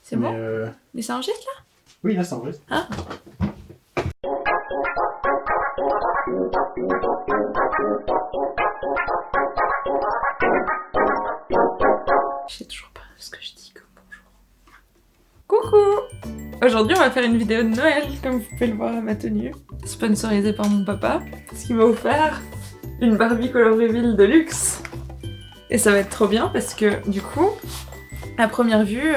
C'est bon Mais c'est un geste là? Oui, là c'est un geste. Ah. Je sais toujours pas ce que je dis comme bonjour. Coucou! Aujourd'hui on va faire une vidéo de Noël, comme vous pouvez le voir à ma tenue. Sponsorisée par mon papa, ce qui m'a offert une Barbie Coloréville de luxe. Et ça va être trop bien parce que du coup, à première vue,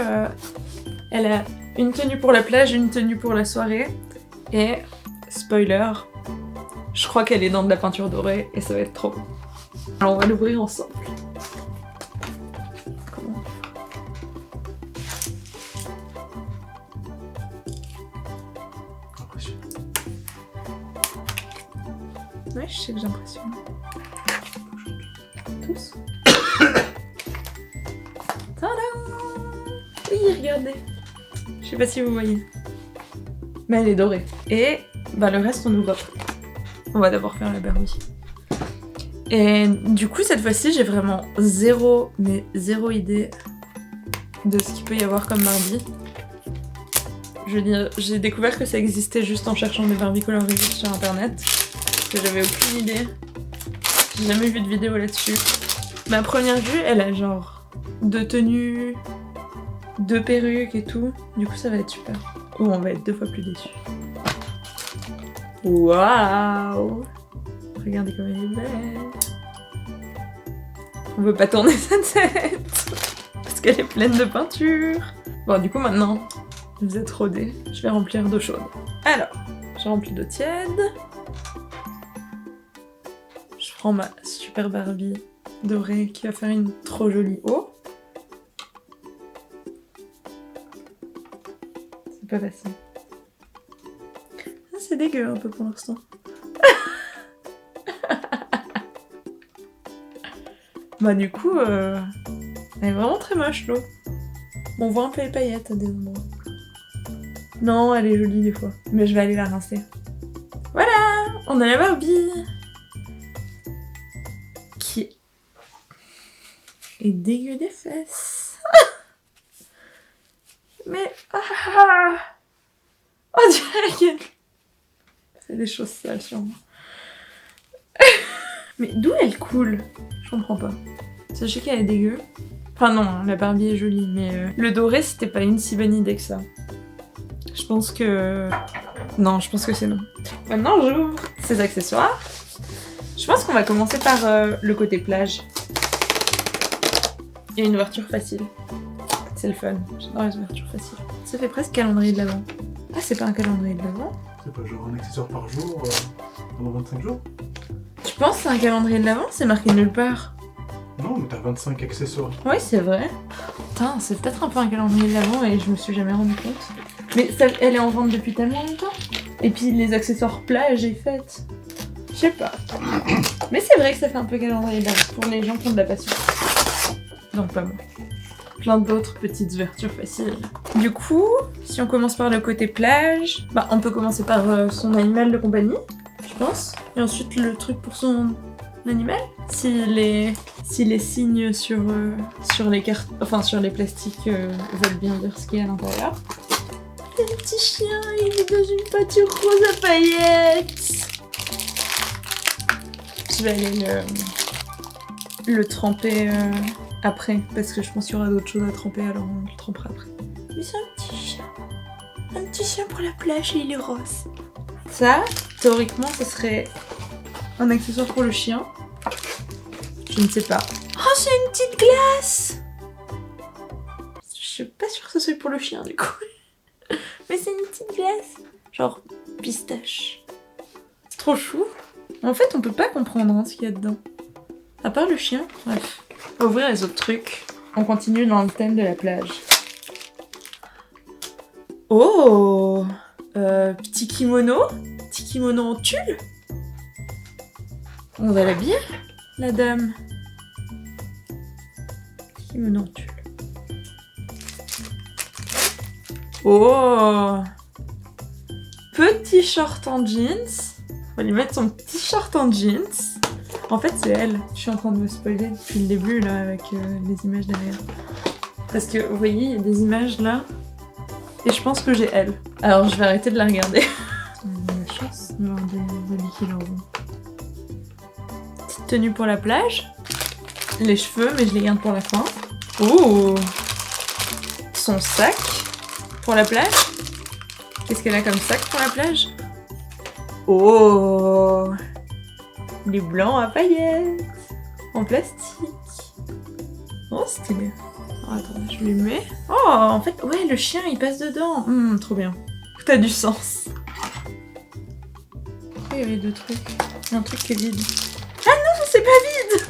elle a une tenue pour la plage, une tenue pour la soirée. Et, spoiler, je crois qu'elle est dans de la peinture dorée et ça va être trop bon. Alors on va l'ouvrir ensemble. Comment? Impressionnant. Ouais, je sais que j'impressionne. Tous. Tadam! Oui, regardez. Je sais pas si vous voyez. Mais elle est dorée. Et bah le reste on ouvre après. On va d'abord faire la Barbie. Et du coup cette fois-ci j'ai vraiment zéro idée de ce qu'il peut y avoir comme Barbie. Je veux dire, j'ai découvert que ça existait juste en cherchant des Barbie Coloréville sur internet. Parce que j'avais aucune idée. J'ai jamais vu de vidéo là-dessus. Mais à première vue, elle a genre 2 tenues, 2 perruques et tout. Du coup, ça va être super. Ou on va être 2 fois plus déçus. Waouh! Regardez comme elle est belle. On veut pas tourner sa tête. Parce qu'elle est pleine de peinture. Bon, du coup, maintenant, vous êtes rodés. Je vais remplir d'eau chaude. Alors, j'ai rempli d'eau tiède. Je prends ma super Barbie dorée qui va faire une trop jolie eau. C'est pas facile. Ah, c'est dégueu un peu pour l'instant. Bah du coup, elle est vraiment très moche l'eau. Bon, on voit un peu les paillettes à des endroits. Non, elle est jolie des fois. Mais je vais aller la rincer. Voilà! On a la Barbie! Qui est dégueu des fesses. Mais on dirait qu'elle fait des choses sales sur moi. Mais d'où elle coule? Je comprends pas. Sachez qu'elle est dégueu. Enfin non, la Barbie est jolie, mais le doré c'était pas une si bonne idée que ça. Je pense que... Non, je pense que c'est non. Maintenant j'ouvre ces accessoires. Je pense qu'on va commencer par le côté plage. Et une ouverture facile. C'est le fun. J'adore les ouvertures faciles. Ça fait presque calendrier de l'Avent. Ah, c'est pas un calendrier de l'Avent? C'est pas genre un accessoire par jour pendant 25 jours? Tu penses que c'est un calendrier de l'Avent? C'est marqué nulle part. Non, mais t'as 25 accessoires. Oui, c'est vrai. Putain, c'est peut-être un peu un calendrier de l'Avent et je me suis jamais rendu compte. Mais ça, elle est en vente depuis tellement longtemps. Et puis les accessoires plage et fêtes. Je sais pas. Mais c'est vrai que ça fait un peu calendrier d'Avent pour les gens qui ont de la passion. Donc pas moi. Plein d'autres petites ouvertures faciles. Du coup, si on commence par le côté plage, bah on peut commencer par son animal de compagnie, je pense. Et ensuite le truc pour son animal. Si les signes sur les cartes, enfin sur les plastiques veulent bien dire ce qu'il y a à l'intérieur. Le petit chien, il est dans une peinture rose à paillettes. Je vais aller le tremper après, parce que je pense qu'il y aura d'autres choses à tremper, alors on le trempera après. Mais c'est un petit chien. Un petit chien pour la plage et il est rose. Ça, théoriquement, ce serait un accessoire pour le chien. Je ne sais pas. Oh, c'est une petite glace! Je suis pas sûre que ce soit pour le chien, du coup. Mais c'est une petite glace. Genre pistache. C'est trop chou. En fait, on peut pas comprendre hein, ce qu'il y a dedans. À part le chien, bref. On va ouvrir les autres trucs. On continue dans le thème de la plage. Oh! Petit kimono. Petit kimono en tulle. On va l'habiller, la dame. Petit kimono en tulle. Oh! Petit short en jeans. On va lui mettre son petit short en jeans. En fait, c'est elle. Je suis en train de me spoiler depuis le début, là, avec les images derrière. Parce que, vous voyez, il y a des images, là, Et je pense que j'ai elle. Alors je vais arrêter de la regarder. On a la chance d'avoir des habits qui leur vont. Petite tenue pour la plage. Les cheveux, mais je les garde pour la fin. Oh! Son sac pour la plage. Qu'est-ce qu'elle a comme sac pour la plage? Oh! Les blancs à paillettes. En plastique. Oh, stylé. Oh, attends, je lui mets. Oh, en fait, ouais, le chien, il passe dedans. Trop bien. Tout a du sens. Pourquoi il y avait deux trucs? Il y a un truc qui est vide. Ah non, c'est pas vide.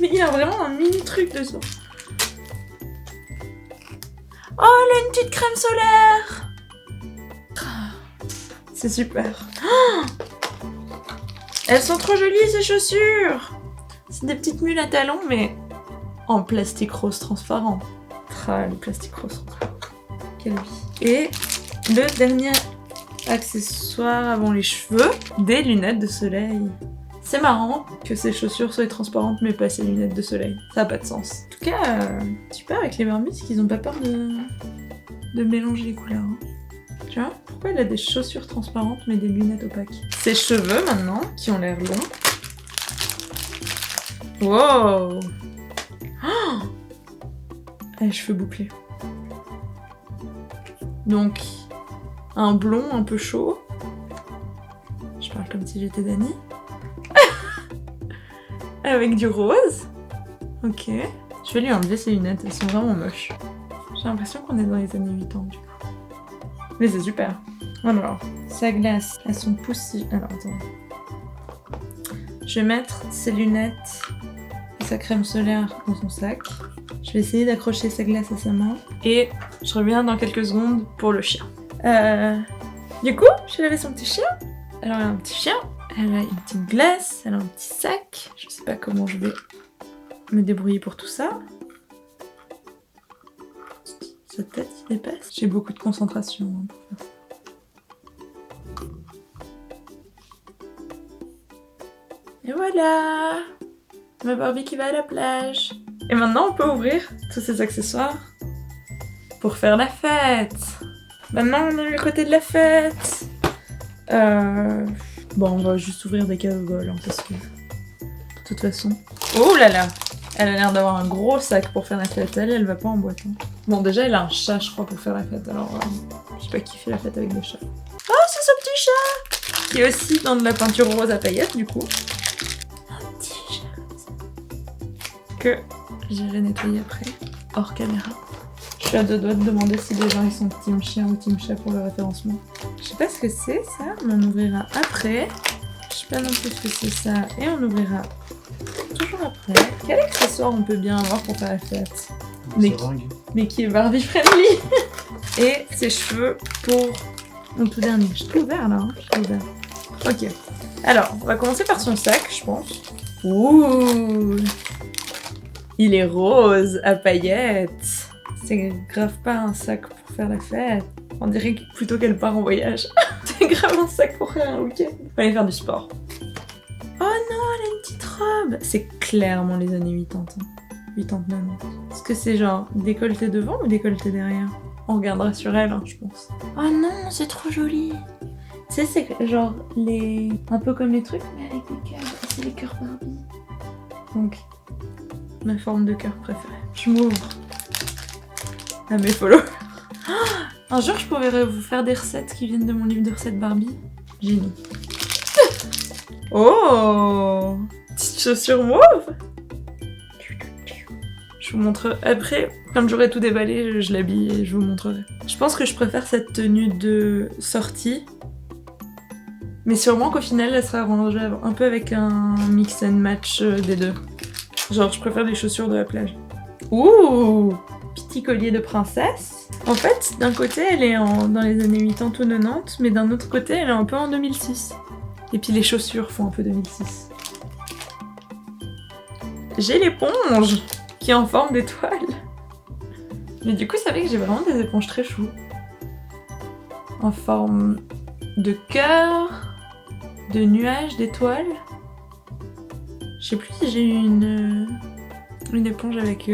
Mais il y a vraiment un mini truc dessous. Oh, elle a une petite crème solaire. C'est super. Oh, elles sont trop jolies, ces chaussures. C'est des petites mules à talons, mais en plastique rose transparent. Ah, le plastique rose transparent. Quelle vie. Et le dernier accessoire avant les cheveux, des lunettes de soleil. C'est marrant que ces chaussures soient transparentes mais pas ces lunettes de soleil. Ça n'a pas de sens. En tout cas, super avec les Barbies, c'est qu'ils ont pas peur de mélanger les couleurs. Hein. Tu vois, pourquoi elle a des chaussures transparentes mais des lunettes opaques? Ses cheveux maintenant, qui ont l'air longs. Wow! Oh, les cheveux bouclés. Donc, un blond un peu chaud. Je parle comme si j'étais Dani. Avec du rose. Ok. Je vais lui enlever ses lunettes, elles sont vraiment moches. J'ai l'impression qu'on est dans les années 80 du coup. Mais c'est super. Alors, sa glace à son pouce. Alors, attends. Je vais mettre ses lunettes et sa crème solaire dans son sac. Je vais essayer d'accrocher sa glace à sa main. Et je reviens dans quelques secondes pour le chien. Du coup, je vais laver son petit chien. Alors, elle a un petit chien. Elle a une petite glace. Elle a un petit sac. Je sais pas comment je vais me débrouiller pour tout ça. Sa tête qui dépasse. J'ai beaucoup de concentration hein, pour faire ça. Et voilà! Ma Barbie qui va à la plage. Et maintenant, on peut ouvrir tous ces accessoires pour faire la fête. Maintenant, on est le côté de la fête. Bon, on va juste ouvrir des cagoles, hein, parce que... De toute façon... Oh là là! Elle a l'air d'avoir un gros sac pour faire la fête. Elle va pas en boîte. Hein. Bon, déjà, elle a un chat, je crois, pour faire la fête. Alors, je sais pas qui fait la fête avec des chats. Oh, c'est ce petit chat! Qui est aussi dans de la peinture rose à paillettes, du coup. Un petit chat comme ça. Que j'irai nettoyer après, hors caméra. Je suis à deux doigts de demander si les gens ils sont team chien ou team chat pour le référencement. Je sais pas ce que c'est ça, mais on ouvrira après. Je sais pas non plus ce que c'est ça, et on ouvrira toujours après. Quel accessoire on peut bien avoir pour faire la fête? Mais qui est Barbie friendly. Et ses cheveux pour mon tout dernier. Je suis ouvert là, hein. Je suis ouvert. Ok. Alors, on va commencer par son sac, je pense. Ouh! Il est rose à paillettes. C'est grave pas un sac pour faire la fête. On dirait plutôt qu'elle part en voyage. C'est grave un sac pour faire un week-end. Faut aller faire du sport. Oh non, elle a une petite robe. C'est clairement les années 80. 80, 90. Est-ce que c'est genre décolleté devant ou décolleté derrière? On regardera sur elle, hein, je pense. Oh non, c'est trop joli. Tu sais, c'est genre les... Un peu comme les trucs, mais avec des cœurs. C'est les cœurs Barbie. Donc, ma forme de cœur préférée. Je m'ouvre à mes followers. Un jour, je pourrais vous faire des recettes qui viennent de mon livre de recettes Barbie. Génie. Oh! Petite chaussure mauve. Je vous montre après, quand j'aurai tout déballé, je l'habille et je vous montrerai. Je pense que je préfère cette tenue de sortie. Mais sûrement qu'au final, elle sera arrangée un peu avec un mix and match des deux. Genre, je préfère les chaussures de la plage. Ouh! Petit collier de princesse. En fait, d'un côté, elle est dans les années 80 ou 90, mais d'un autre côté, elle est un peu en 2006. Et puis les chaussures font un peu 2006. J'ai l'éponge qui est en forme d'étoile. Mais du coup, ça fait que j'ai vraiment des éponges très choues. En forme de cœur, de nuages, d'étoiles. Je sais plus si j'ai eu une éponge avec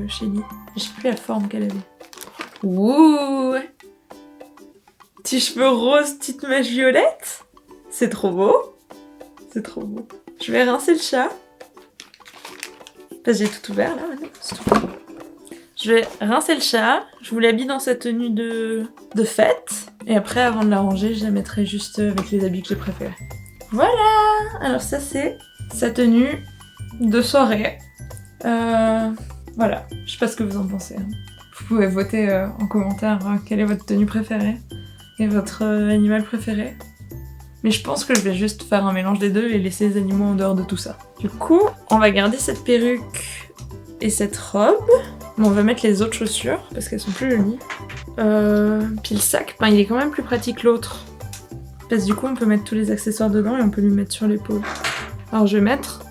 Shelly. Je sais plus la forme qu'elle avait. Ouh! Petits cheveux roses, petite mèche violette. C'est trop beau. C'est trop beau. Je vais rincer le chat. Parce que j'ai tout ouvert là maintenant. C'est tout beau. Je vais rincer le chat. Je vous l'habille dans sa tenue de fête. Et après, avant de la ranger, je la mettrai juste avec les habits que j'ai préférés. Voilà. Alors ça, c'est sa tenue de soirée. Voilà. Je sais pas ce que vous en pensez. Vous pouvez voter en commentaire quelle est votre tenue préférée et votre animal préféré. Mais je pense que je vais juste faire un mélange des deux et laisser les animaux en dehors de tout ça. Du coup, on va garder cette perruque et cette robe. Mais on va mettre les autres chaussures parce qu'elles sont plus jolies. Puis le sac, il est quand même plus pratique que l'autre. Parce que du coup, on peut mettre tous les accessoires dedans et on peut lui mettre sur l'épaule. Alors je vais mettre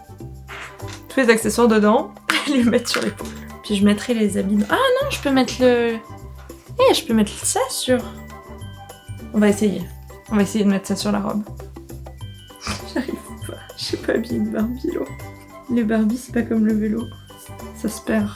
tous les accessoires dedans et lui mettre sur l'épaule. Puis je mettrai les habits... Ah non, je peux mettre le... je peux mettre ça sur... On va essayer. On va essayer de mettre ça sur la robe. J'arrive pas. J'ai pas habillé une Barbie, là. Les Barbies, c'est pas comme le vélo. Ça se perd.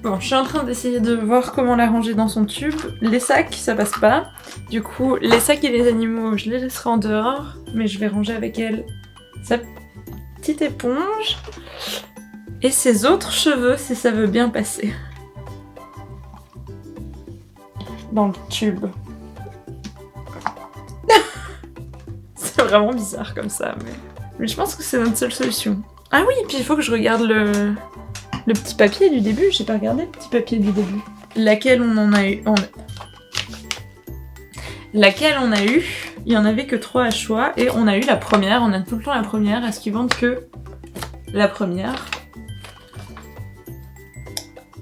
Bon, je suis en train d'essayer de voir comment la ranger dans son tube. Les sacs, ça passe pas. Du coup, les sacs et les animaux, je les laisserai en dehors. Mais je vais ranger avec elle sa petite éponge. Et ses autres cheveux, si ça veut bien passer. Dans le tube. C'est vraiment bizarre comme ça, mais je pense que c'est notre seule solution. Ah oui, et puis il faut que je regarde le petit papier du début. J'ai pas regardé le petit papier du début. Laquelle on en a eu. Laquelle on a eu. Il y en avait que 3 à choix. Et on a eu la première. On a tout le temps la première. Est-ce qu'ils vendent que la première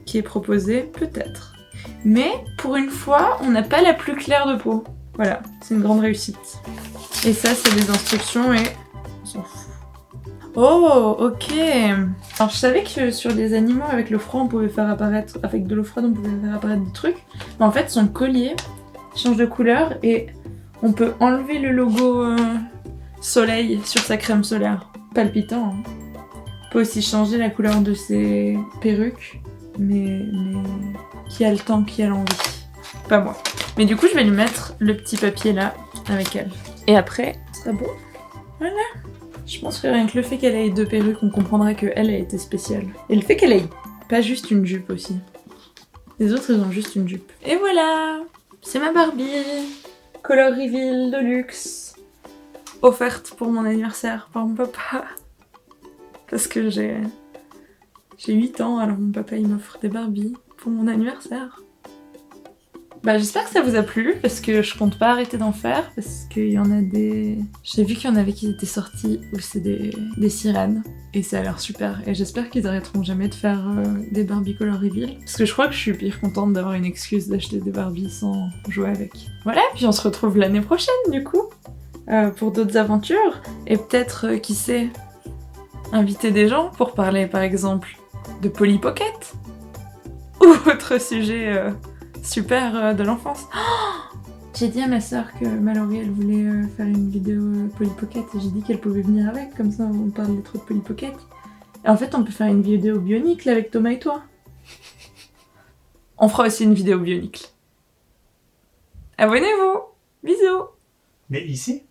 qui est proposée? Peut-être. Mais pour une fois, on n'a pas la plus claire de peau. Voilà, c'est une grande réussite. Et ça, c'est des instructions et... on s'en fout. Oh, ok. Alors je savais que sur des animaux avec le froid, on pouvait faire apparaître... Avec de l'eau froide, on pouvait faire apparaître des trucs. Mais en fait, son collier change de couleur et on peut enlever le logo soleil sur sa crème solaire. Palpitant, hein. On peut aussi changer la couleur de ses perruques. Mais qui a le temps, qui a l'envie. Pas moi. Mais du coup, je vais lui mettre le petit papier là, avec elle. Et après, ce sera bon. Voilà. Je pense que rien que le fait qu'elle ait 2 perruques, on comprendra qu'elle a été spéciale. Et le fait qu'elle ait pas juste une jupe aussi. Les autres, ils ont juste une jupe. Et voilà. C'est ma Barbie. Color reveal de luxe. Offerte pour mon anniversaire par mon papa. Parce que j'ai 8 ans, alors mon papa il m'offre des Barbies pour mon anniversaire. Bah j'espère que ça vous a plu, parce que je compte pas arrêter d'en faire, parce qu'il y en a des... J'ai vu qu'il y en avait qui étaient sortis où c'est des sirènes, et ça a l'air super, et j'espère qu'ils arrêteront jamais de faire des Barbie Color Reveal, parce que je crois que je suis pire contente d'avoir une excuse d'acheter des Barbies sans jouer avec. Voilà, puis on se retrouve l'année prochaine du coup, pour d'autres aventures, et peut-être, qui sait, inviter des gens pour parler par exemple de Polly Pocket ou autre sujet super de l'enfance. Oh, j'ai dit à ma soeur que Mallory elle voulait faire une vidéo Polly Pocket et j'ai dit qu'elle pouvait venir avec, comme ça on parle des trucs Polly Pocket. Et en fait on peut faire une vidéo Bionicle avec Thomas et toi. On fera aussi une vidéo Bionicle. Abonnez-vous. Bisous. Mais ici?